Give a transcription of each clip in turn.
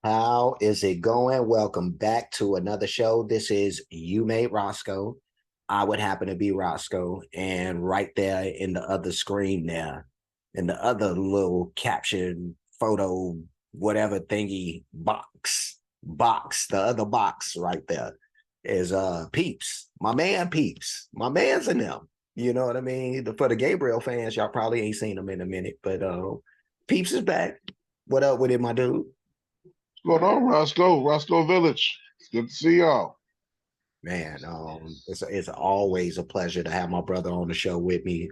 How is it going? Welcome back to another show. This is You Made Roscoe. I would happen to be Roscoe. And right there in the other screen there, in the other little caption photo, whatever thingy the other box right there is Peeps. My man Peeps. My man's in them. You know what I mean? For the Gabriel fans, y'all probably ain't seen him in a minute, but Peeps is back. What up with it, my dude? What's going on, Roscoe? Roscoe Village. It's good to see y'all. Man, it's always a pleasure to have my brother on the show with me.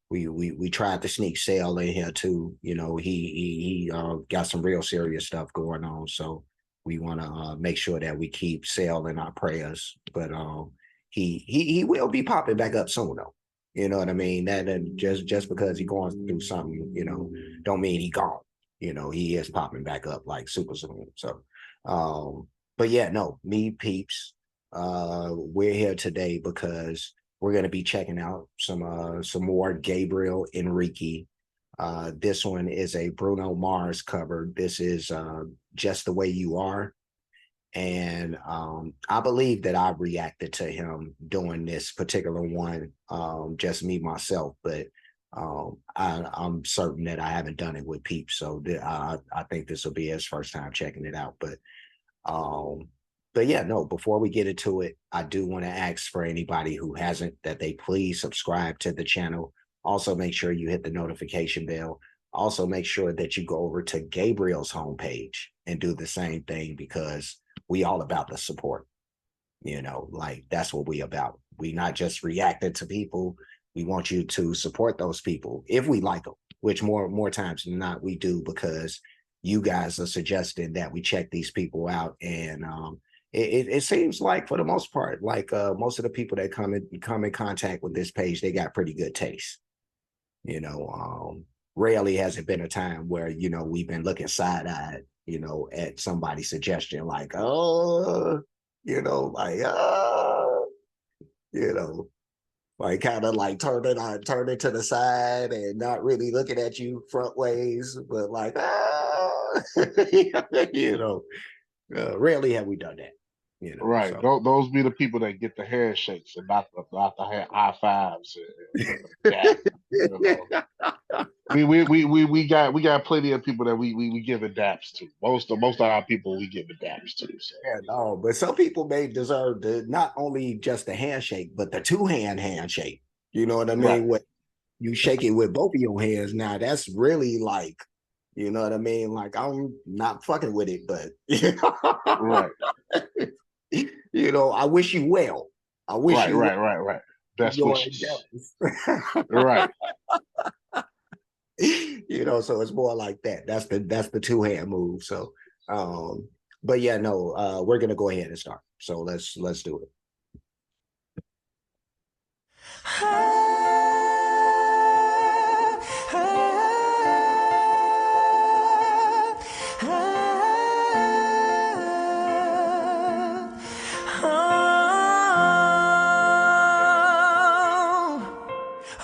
We tried to sneak Sale in here too. You know, he got some real serious stuff going on, so we want to make sure that we keep Sale in our prayers. But he will be popping back up soon though. You know what I mean? That just because he going through something, don't mean he gone. You know, he is popping back up like super soon. So, but yeah, no, me peeps. We're here today because we're going to be checking out some more Gabriel Henrique. This one is a Bruno Mars cover. This is Just the Way You Are. And I believe that I reacted to him doing this particular one, just me myself, but I'm certain that I haven't done it with Peeps. So I think this will be his first time checking it out. Um, but yeah, no, before we get into it, I do want to ask for anybody who hasn't that they please subscribe to the channel. Also, make sure you hit the notification bell. Also, make sure that you go over to Gabriel's homepage and do the same thing because we all about the support. Like that's what we about. We not just reacting to people. We want you to support those people if we like them, which more times than not we do because you guys are suggesting that we check these people out and it seems like for the most part like most of the people that come in contact with this page they got pretty good taste. Rarely has it been a time where we've been looking side-eyed at somebody's suggestion like like you know like kind of like turning to the side and not really looking at you front ways but like you know rarely have we done that. Right. So Those be the people that get the handshakes and not the high fives and the dap. You know. We got plenty of people that we give a daps to. Most of our people we give a daps to. So yeah, no, but some people may deserve not only just the handshake, but the two-hand handshake. You know what I right, mean? What you shake it with both of your hands now, that's really like, you know what I mean? Like I'm not fucking with it, but right, I wish you well. I wish right, you well right, right, right. in Best your wishes. endeavors. Right. So it's more like that. That's the two-hand move. So but yeah, no, we're gonna go ahead and start. So let's do it.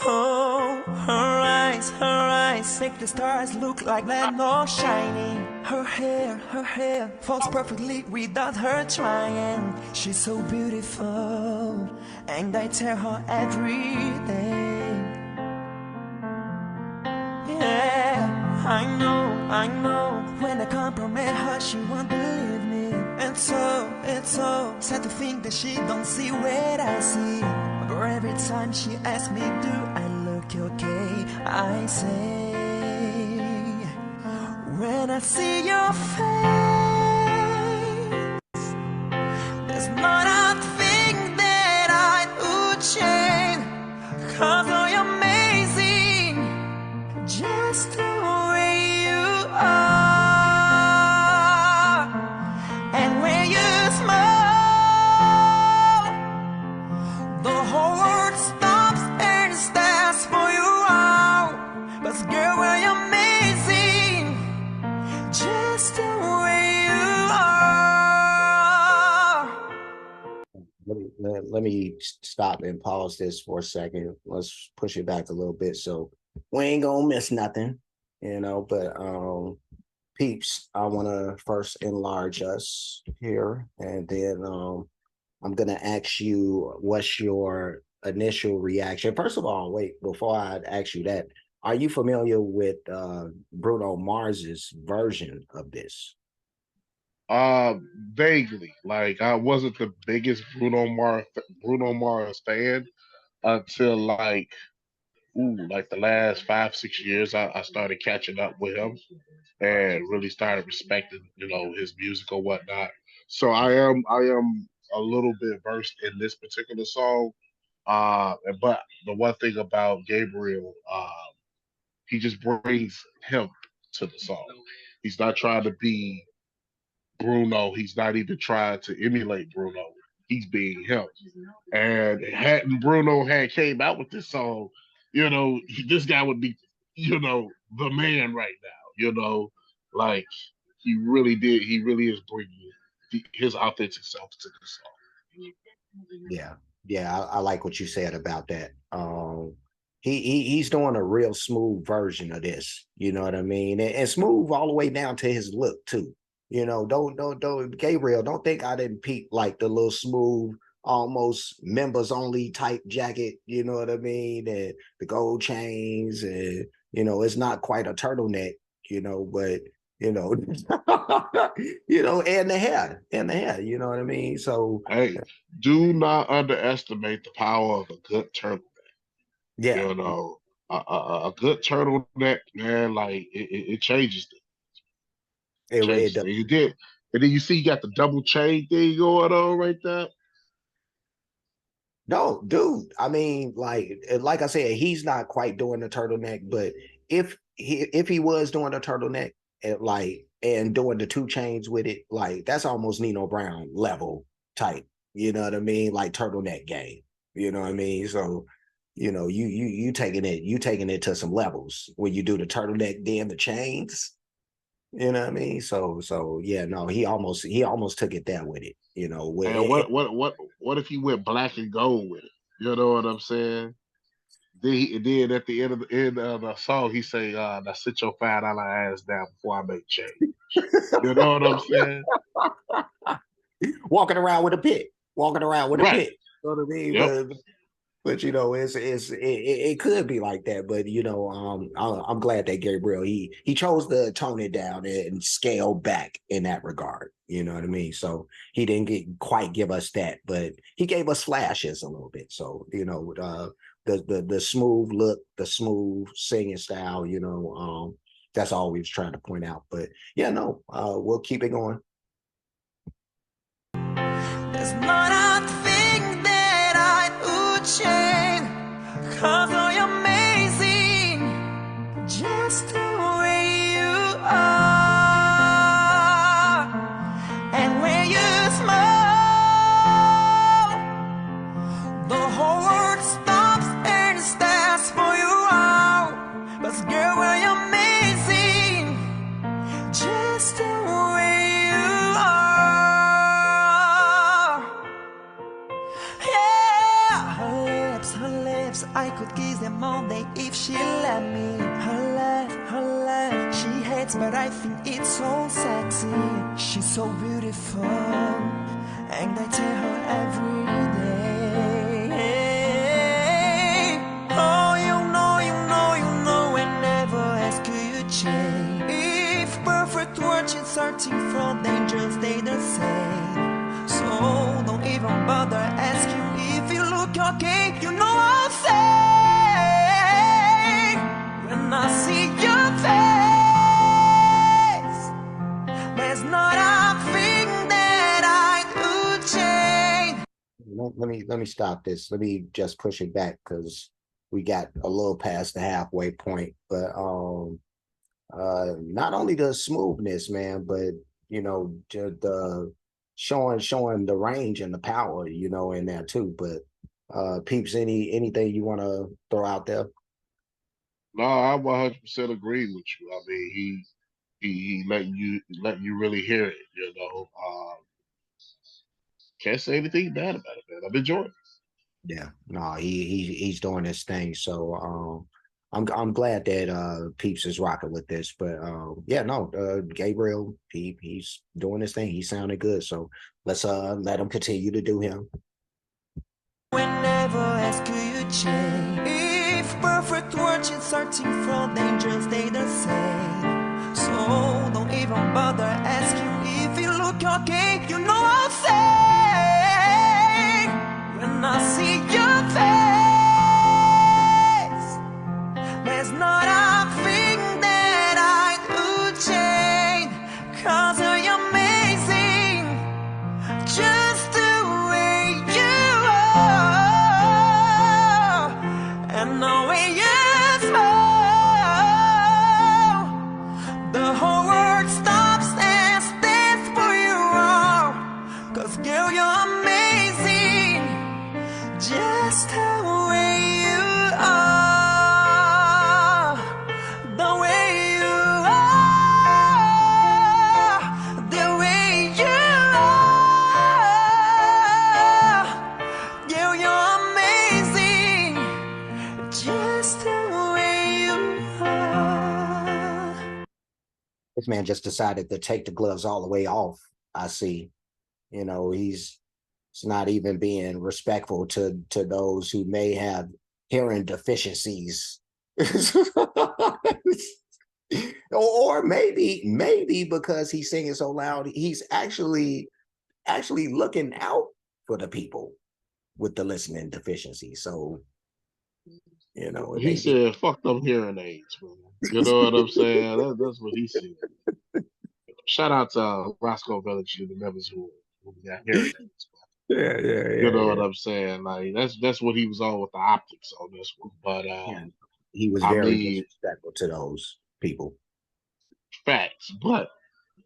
Oh, her eyes make the stars look like they're not shining. Her hair falls perfectly without her trying. She's so beautiful, and I tell her every day. Yeah, I know. When I compliment her, she won't believe me. And so, it's so sad to think that she don't see what I see. But every time she asks me, do I look okay? I say, when I see your face, there's not a thing that I would change. 'Cause you're amazing, just the way you are. And when you smile, the whole world stops and stares for you all. But girl, you're amazing, just the way you are. Let me stop and pause this for a second. Let's push it back a little bit so we ain't gonna miss nothing, but Peeps, I want to first enlarge us here, and then I'm gonna ask you what's your initial reaction. First of all, wait, before I ask you that, are you familiar with Bruno Mars's version of this? Uh, Vaguely. Like I wasn't the biggest Bruno Mars fan until like the last 5 6 years. I started catching up with him and really started respecting his music or whatnot. So I am a little bit versed in this particular song. But the one thing about Gabriel, he just brings him to the song. He's not trying to be Bruno. He's not even trying to emulate Bruno. He's being him. And hadn't Bruno had came out with this song, this guy would be, the man right now. Like he really did. He really is bringing his authentic self to the song. Yeah, yeah, I like what you said about that. He's doing a real smooth version of this. You know what I mean? And smooth all the way down to his look too. Don't Gabriel, don't think I didn't peep like the little smooth, almost members only type jacket. You know what I mean? And the gold chains, and it's not quite a turtleneck. But you know, and the hair. You know what I mean? So Hey, do not underestimate the power of a good turtleneck. yeah, You know, a good turtleneck, man, like it changes things. it Changes things. It did. And then you see you got the double chain thing going on right there. No, dude. I mean, like I said, he's not quite doing the turtleneck, but if he was doing the turtleneck and doing the two chains with it, like that's almost Nino Brown level type. You know what I mean? Like turtleneck game. You know what I mean? So, you taking it to some levels when you do the turtleneck, then the chains. You know what I mean? So yeah, no, he almost took it there with it. And what if he went black and gold with it? You know what I'm saying? Then at the end of the song, he say, "Now sit your $5 ass down before I make change." You know what I'm saying? walking around with a pit, walking around with a Right. pit. You know what I mean? Yep. But it could be like that. But I'm glad that Gabriel he chose to tone it down and scale back in that regard. You know what I mean? So he didn't quite give us that, but he gave us flashes a little bit. So the smooth look, the smooth singing style. That's all we was trying to point out. But yeah, no, we'll keep it going. There's not a thing that I would change, 'cause you're amazing, just the way you are. And when you smile, the whole world stops and stares for you out. But girl, you're amazing, just the way you are. Yeah, her lips, I could kiss them all day if she let me. Her laugh, she hates, but I think it's so sexy. She's so beautiful, and I tell her every day. Oh, you know, I never ask you to change. If perfect words she's searching for, they just stay the same. So don't even bother asking if you look okay. You know I'll say when I see your face, there's not a thing that I could change. Let me stop this. Let me just push it back because we got a little past the halfway point. But not only the smoothness, man, but the showing the range and the power, in there too. But Peeps, anything you want to throw out there? No, I 100% agree with you. I mean, he letting you really hear it. Can't say anything bad about it, man. I'm enjoying it. Yeah, no, he's doing his thing. So I'm glad that Peeps is rocking with this, but yeah, no, Gabriel, he's doing his thing. He sounded good, so let's let him continue to do him. Whenever ask you change. If perfect words is searching for danger, stay the same. So don't even bother asking if you look okay. You know I'll say when I see your face, there's not a thing that I do change. 'Cause you're amazing, just the way you are, and the way you smile. The whole world stops and stands for you all. 'Cause girl, you're amazing, just the way you are. The way you are, the way you are. Girl, you're amazing, just the way you are. This man just decided to take the gloves all the way off. I see. You know, he's not even being respectful to those who may have hearing deficiencies. or maybe because he's singing so loud, he's actually looking out for the people with the listening deficiency. So, you know, He said, "Fuck them hearing aids, man." You know what I'm saying? That's what he said. Shout out to Roscoe Village and the members who got hearing aids. You know what I'm saying? Like that's what he was on with the optics on this one. But Yeah. He was I very mean, disrespectful to those people. facts. But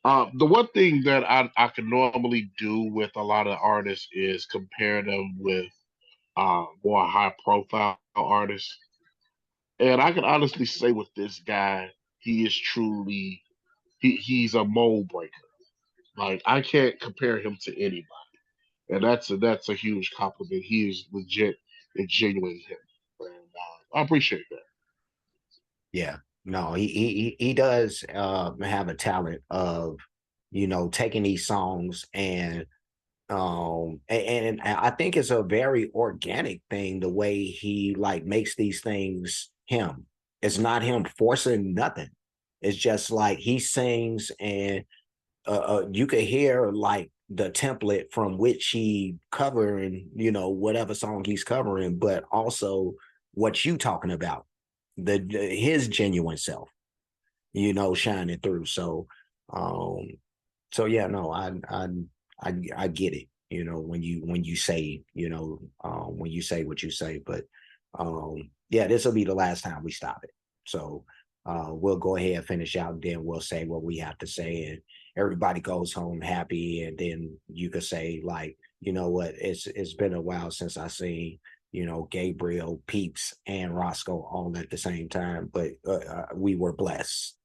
the one thing that I can normally do with a lot of artists is compare them with more high profile artists. And I can honestly say with this guy, he is truly he's a mold breaker. Like I can't compare him to anybody. And that's a huge compliment. He is legit and genuine him. And I appreciate that. Yeah. No, he does have a talent of, you know, taking these songs and I think it's a very organic thing the way he like makes these things him. It's not him forcing nothing. It's just like he sings and you could hear like the template from which he covering, you know, whatever song he's covering, but also what you talking about, his genuine self, you know, shining through. Um, so yeah, no, I get it, you know, when you say, you know, when you say what you say, but yeah, this will be the last time we stop it. So we'll go ahead and finish out, and then we'll say what we have to say, and everybody goes home happy, and then you could say like, you know what, it's been a while since I seen, you know, Gabriel, Peeps, and Roscoe all at the same time, but we were blessed,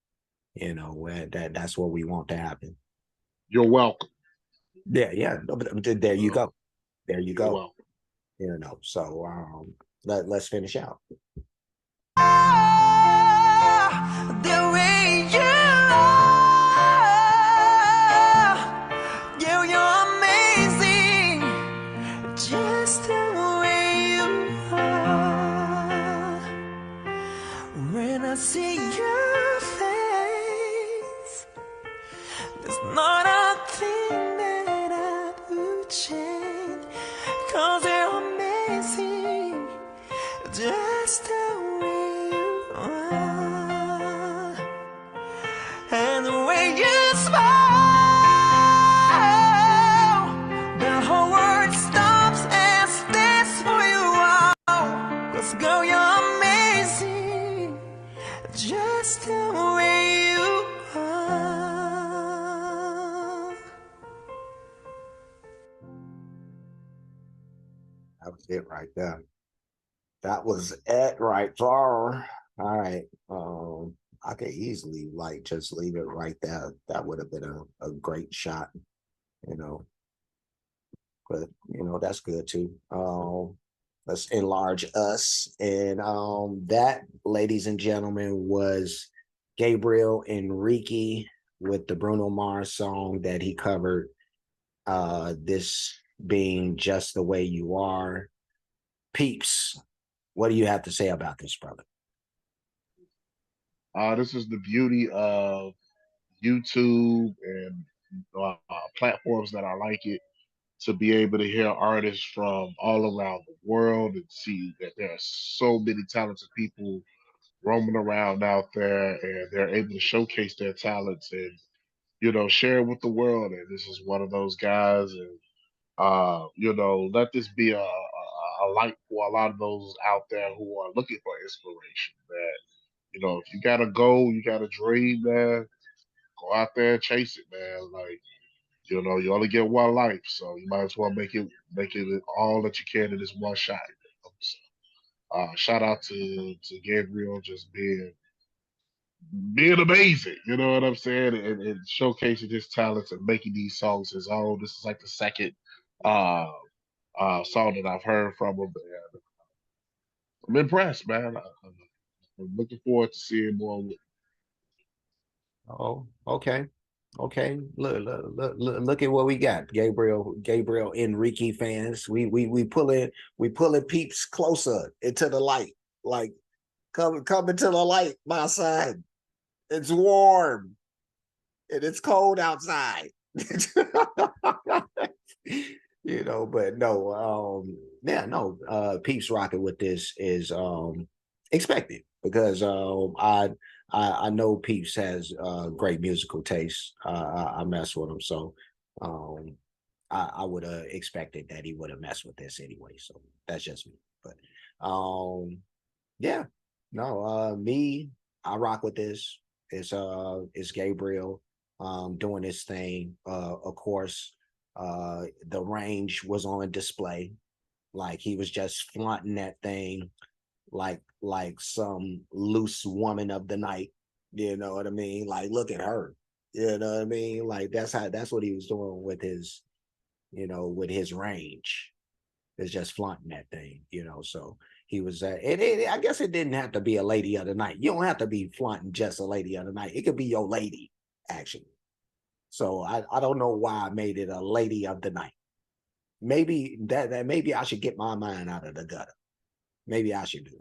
you know, that's what we want to happen. You're welcome. Yeah, but there you go. There you You're go. welcome. You know, so let's finish out. The way you are, girl, you're amazing, just the way you are. When I see your face, there's not a thing that I would change. 'Cause you're amazing, just the way you are. And the way you smile, the whole world stops and stares for you all. 'Cause girl, you're amazing, just the way you are. That was it right there. That was it right there. All right. I could easily like just leave it right there. That would have been a great shot, you know. But you know, that's good too. Let's enlarge us. And that, ladies and gentlemen, was Gabriel Henrique with the Bruno Mars song that he covered. This being Just the Way You Are. Peeps, what do you have to say about this, brother? This is the beauty of YouTube and platforms that are like it, to be able to hear artists from all around the world and see that there are so many talented people roaming around out there, and they're able to showcase their talents and share it with the world. And this is one of those guys. And let this be a light for a lot of those out there who are looking for inspiration. That if you got a goal, you got a dream, man, go out there and chase it, man. Like, you only get one life, so you might as well make it all that you can in this one shot. So, shout out to Gabriel, just being amazing. You know what I'm saying, and showcasing his talents and making these songs his own. This is like the second uh, song that I've heard from him. And I'm impressed, man. I'm looking forward to seeing more. Oh, okay. Okay. Look at what we got. Gabriel Enrique fans. We pulling Peeps closer into the light. Like come into the light, my side. It's warm and it's cold outside. But no, yeah, no, Peeps rocking with this is expected because I know Peeps has great musical taste. I mess with him, so um I would have expected that he would have messed with this anyway. So that's just me. But yeah, no, me, I rock with this. It's Gabriel doing his thing. Of course, the range was on display. Like he was just flaunting that thing like some loose woman of the night. You know what I mean? Like, look at her. You know what I mean? Like that's what he was doing with his range. It's just flaunting that thing. So he was I guess it didn't have to be a lady of the night. You don't have to be flaunting just a lady of the night. It could be your lady, actually. So I don't know why I made it a lady of the night. Maybe that maybe I should get my mind out of the gutter. Maybe I should do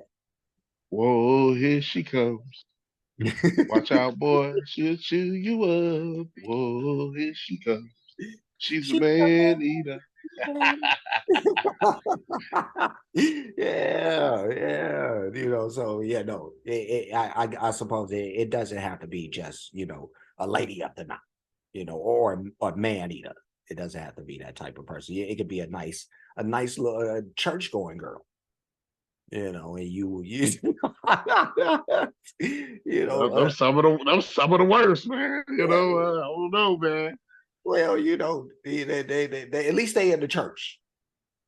Whoa, here she comes. that. Watch out, boy. She'll chew you up. Whoa, here she comes. She's a She man eater. yeah. So yeah, no, I suppose it doesn't have to be just a lady of the night, or a man eater. It doesn't have to be that type of person. It could be a nice little church going girl, and you Them some of the worst, man. well, I don't know, man. well, they at least they in the church.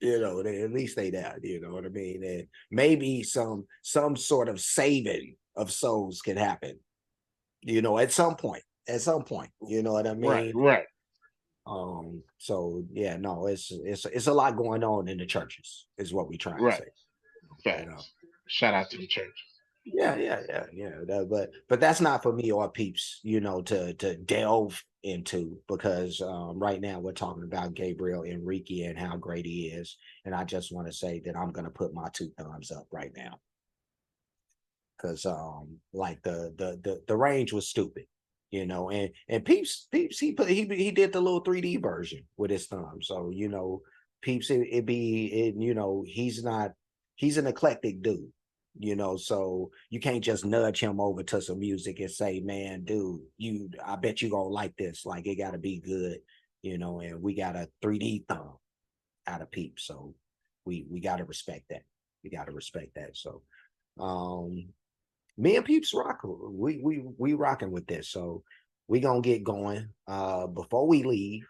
At least they there. You know what I mean? And maybe some sort of saving of souls can happen. At some point. At some point. You know what I Right, mean? right, So yeah, no, it's a lot going on in the churches, is what we trying to right. say. You know. Facts. Shout out to the church. Yeah. But that's not for me or Peeps, to delve into, because right now we're talking about Gabriel Enrique and how great he is, and I just want to say that I'm gonna put my 2 thumbs up right now, because like the range was stupid, and Peeps he did the little 3D version with his thumb, so Peeps he's an eclectic dude. So you can't just nudge him over to some music and say, man, dude, I bet you gonna like this. Like, it gotta be good, and we got a 3D thumb out of Peeps. So we gotta respect that. We gotta respect that. So me and Peeps rock. We rocking with this. So we gonna get going. Before we leave,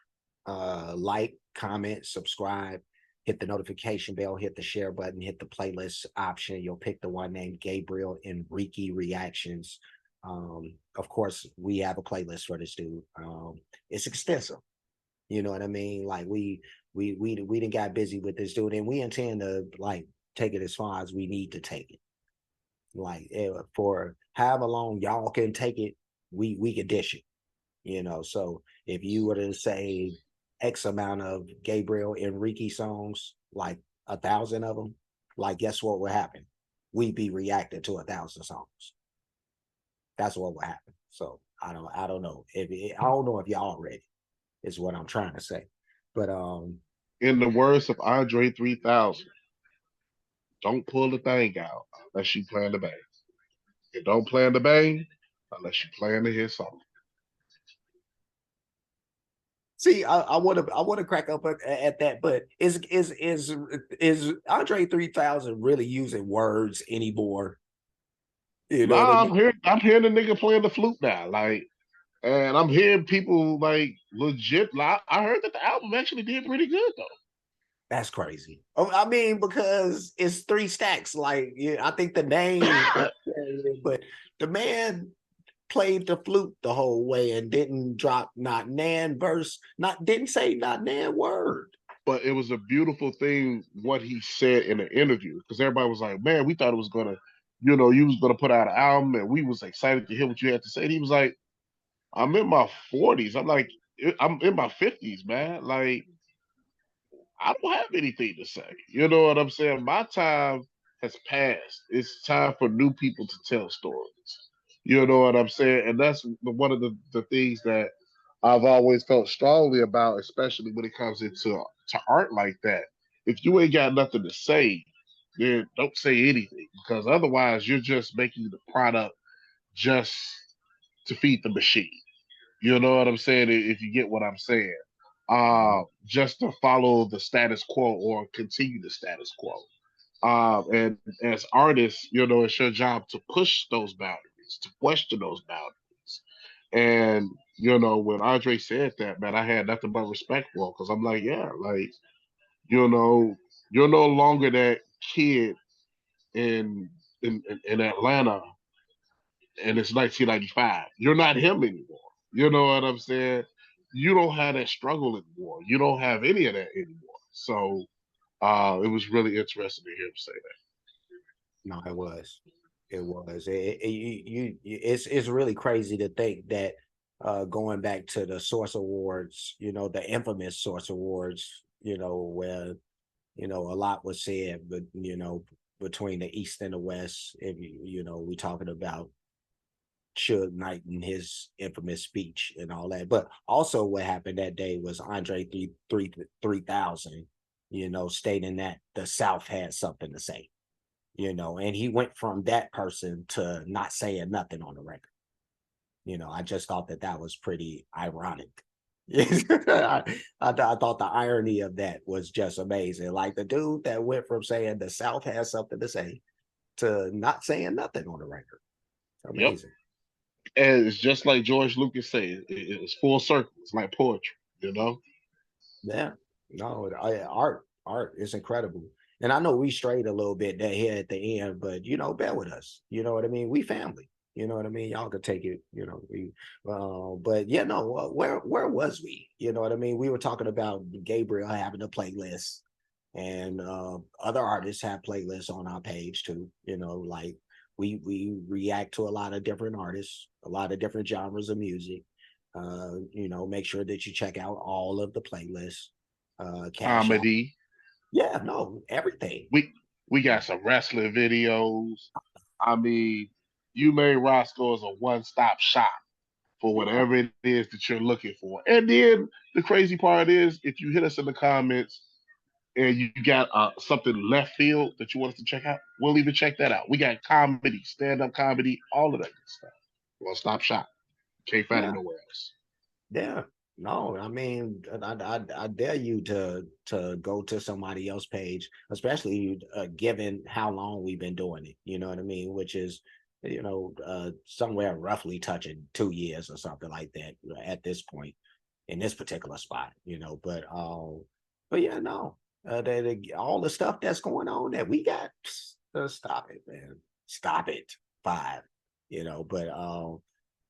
like, comment, subscribe, hit the notification bell, hit the share button, hit the playlist option. You'll pick the one named Gabriel Enrique Reactions. Of course, we have a playlist for this dude. It's extensive. You know what I mean? Like we didn't got busy with this dude, and we intend to, like, take it as far as we need to take it. Like for however long y'all can take it, we can dish it. You know, so if you were to say X amount of Gabriel Henrique songs, like 1,000 of them, like guess what would happen? We'd be reacting to 1,000 songs. That's what would happen. So I don't know I don't know if y'all ready, is what I'm trying to say. But In the words of Andre 3000, don't pull the thing out unless you plan the bang. And don't plan the bang unless you plan to hit song. see, I want to crack up at that, but is Andre 3000 really using words anymore? You know what I Nah, mean? I'm hearing the nigga playing the flute now. Like, and I'm hearing people like legit. Like, I heard that the album actually did pretty good though. That's crazy. Oh, I mean, because it's 3 stacks. Like, yeah, I think the name, but the man played the flute the whole way and didn't drop not nan verse, didn't say not nan word. But it was a beautiful thing what he said in the interview because everybody was like, "Man, we thought it was gonna, you was gonna put out an album, and we was excited to hear what you had to say." And he was like, "I'm in my 40s. I'm like, I'm in my 50s, man. Like, I don't have anything to say. You know what I'm saying? My time has passed. It's time for new people to tell stories. You know what I'm saying? And that's one of the things that I've always felt strongly about, especially when it comes into to art like that. If you ain't got nothing to say, then don't say anything because otherwise you're just making the product just to feed the machine. You know what I'm saying? If you get what I'm saying, just to follow the status quo or continue the status quo. And as artists, it's your job to push those boundaries, to question those boundaries. And when Andre said that, man, I had nothing but respect for him because I'm like, yeah, like, you're no longer that kid in Atlanta and it's 1995. You're not him anymore. You know what I'm saying? You don't have that struggle anymore. You don't have any of that anymore. So it was really interesting to hear him say that. No, it was. It was. It's really crazy to think that going back to the Source Awards, the infamous Source Awards, where a lot was said, but between the East and the West, if we talking about Suge Knight and his infamous speech and all that. But also what happened that day was Andre 3000, stating that the South had something to say, and he went from that person to not saying nothing on the record. I just thought that was pretty ironic. I thought the irony of that was just amazing. Like the dude that went from saying the South has something to say to not saying nothing on the record. Amazing. Yep. And it's just like George Lucas said, it's full circle. It's like poetry. Yeah. No, art is incredible. And I know we strayed a little bit there here at the end, but bear with us. You know what I mean? We family. You know what I mean? Y'all could take it, but yeah, no, where was we? You know what I mean? We were talking about Gabriel having a playlist and other artists have playlists on our page too, like we react to a lot of different artists, a lot of different genres of music. Make sure that you check out all of the playlists. Cash out. Comedy. Yeah, no, everything. We got some wrestling videos. I mean, You Made Roscoe is a one-stop shop for whatever it is that you're looking for. And then the crazy part is, if you hit us in the comments and you got something left field that you want us to check out, we'll even check that out. We got comedy, stand-up comedy, all of that good stuff. One-stop shop. Can't find it nowhere else. Yeah. No, I mean, I dare you to go to somebody else's page, especially given how long we've been doing it. You know what I mean? Which is, somewhere roughly touching 2 years or something like that at this point in this particular spot. But yeah, no, all the stuff that's going on that we got, stop it, man, stop it. 5, but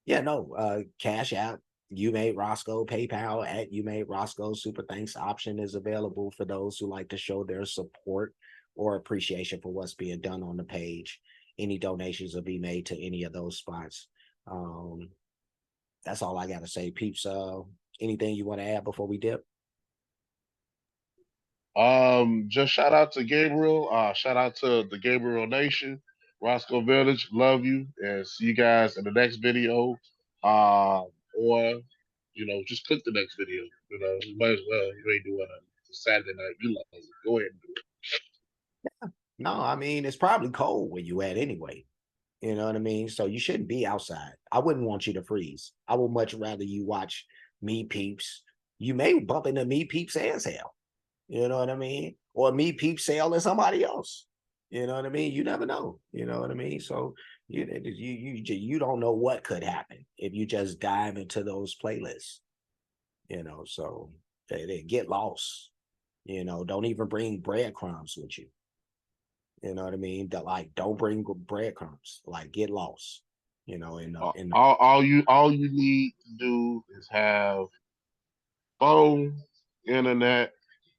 yeah, no, Cash App. You Made Roscoe, PayPal at You Made Roscoe. Super thanks option is available for those who like to show their support or appreciation for what's being done on the page. Any donations will be made to any of those spots. That's all I got to say. Peeps, anything you want to add before we dip? Just shout out to Gabriel. Shout out to the Gabriel Nation, Roscoe Village. Love you, and see you guys in the next video. Or just click the next video. You might as well. You ain't doing a Saturday night. You love it. Go ahead and do it. No, I mean, it's probably cold where you at anyway. You know what I mean? So you shouldn't be outside. I wouldn't want you to freeze. I would much rather you watch Me Peeps. You may bump into Me Peeps as hell. You know what I mean? Or Me Peeps sale and somebody else. You know what I mean? You never know. You know what I mean? So you don't know what could happen if you just dive into those playlists. So they get lost. Don't even bring breadcrumbs with you. You know what I mean? Don't bring breadcrumbs. Like, get lost. All you need to do is have phone, internet,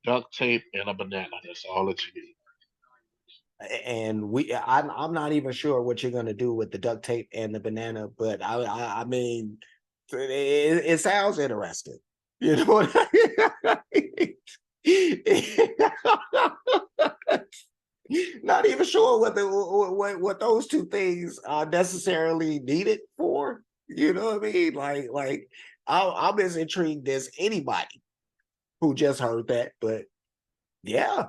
duct tape, and a banana. That's all that you need. And I'm not even sure what you're gonna do with the duct tape and the banana, but I mean, it sounds interesting. You know what I mean? Not even sure what those two things are necessarily needed for. You know what I mean? Like I'm as intrigued as anybody who just heard that. But yeah,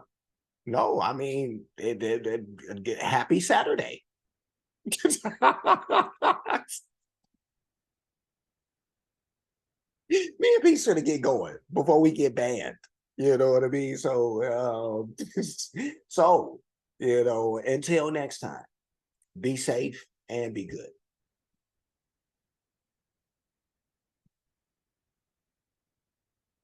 no, I mean, happy Saturday. Me and Pete's gonna get going before we get banned. You know what I mean? So, so until next time, be safe and be good.